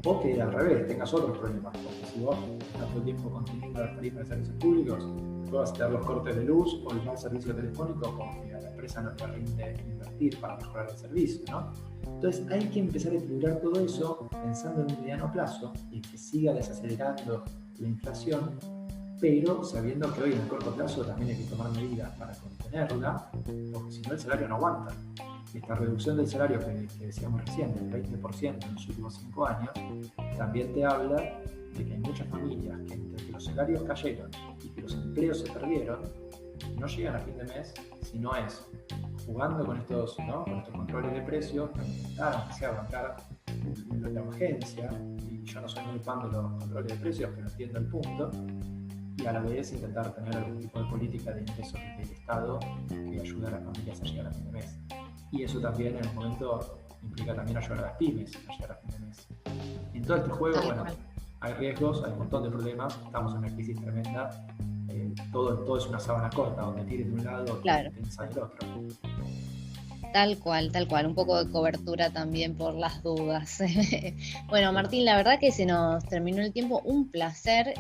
o que al revés, tengas otros problemas, porque si vos estás todo el tiempo conteniendo las tarifas de servicios públicos, puedas tener los cortes de luz o el mal servicio telefónico porque a la empresa no te rinde invertir para mejorar el servicio, ¿no? Entonces hay que empezar a equilibrar todo eso pensando en un mediano plazo y que siga desacelerando la inflación, pero sabiendo que hoy en el corto plazo también hay que tomar medidas para contenerla, porque si no el salario no aguanta. Esta reducción del salario que decíamos recién, del 20% en los últimos 5 años, también te habla de que hay muchas familias que entre que los salarios cayeron y que los empleos se perdieron, no llegan a fin de mes si no es jugando con estos, ¿no? Con estos controles de precios para intentar, aunque sea bancar la urgencia, y yo no soy muy fan de los controles de precios, pero entiendo el punto, y a la vez intentar tener algún tipo de política de ingresos del Estado que ayude a las familias a llegar a fin de mes. Y eso también en un momento implica también ayudar a las pymes a llegar a fin de mes. En todo este juego, bueno, hay riesgos, hay un montón de problemas, estamos en una crisis tremenda, todo es una sábana corta, donde tires de un lado Claro. y tensa del otro. Tal cual, un poco de cobertura también por las dudas. Bueno, Martín, la verdad que se nos terminó el tiempo, un placer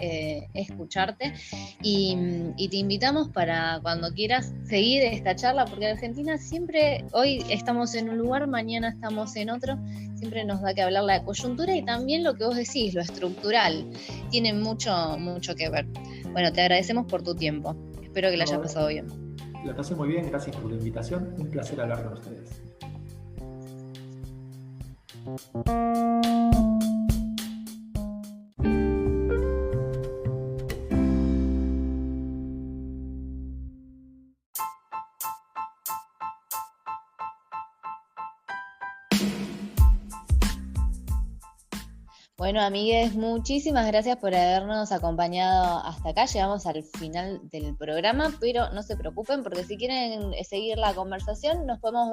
escucharte y te invitamos para cuando quieras seguir esta charla, porque en Argentina siempre, hoy estamos en un lugar, mañana estamos en otro, siempre nos da que hablar la coyuntura y también lo que vos decís, lo estructural, tiene mucho que ver. Bueno, te agradecemos por tu tiempo, espero que la hayas pasado bien. La pasé muy bien, gracias por la invitación, un placer hablar con ustedes. Bueno, amigues, muchísimas gracias por habernos acompañado hasta acá. Llegamos al final del programa, pero no se preocupen porque si quieren seguir la conversación nos podemos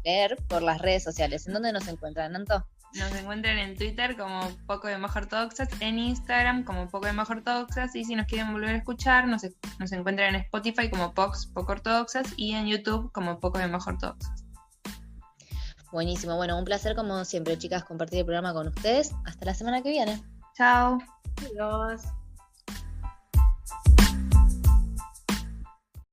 leer por las redes sociales. ¿En dónde nos encuentran, Anto? Nos encuentran en Twitter como Poco de Majo Ortodoxas, en Instagram como Poco de Majo Ortodoxas, y si nos quieren volver a escuchar nos encuentran en Spotify como Poco Ortodoxas y en YouTube como Poco de Majo Ortodoxas. Buenísimo, bueno, un placer como siempre, chicas, compartir el programa con ustedes. Hasta la semana que viene. Chao. Adiós.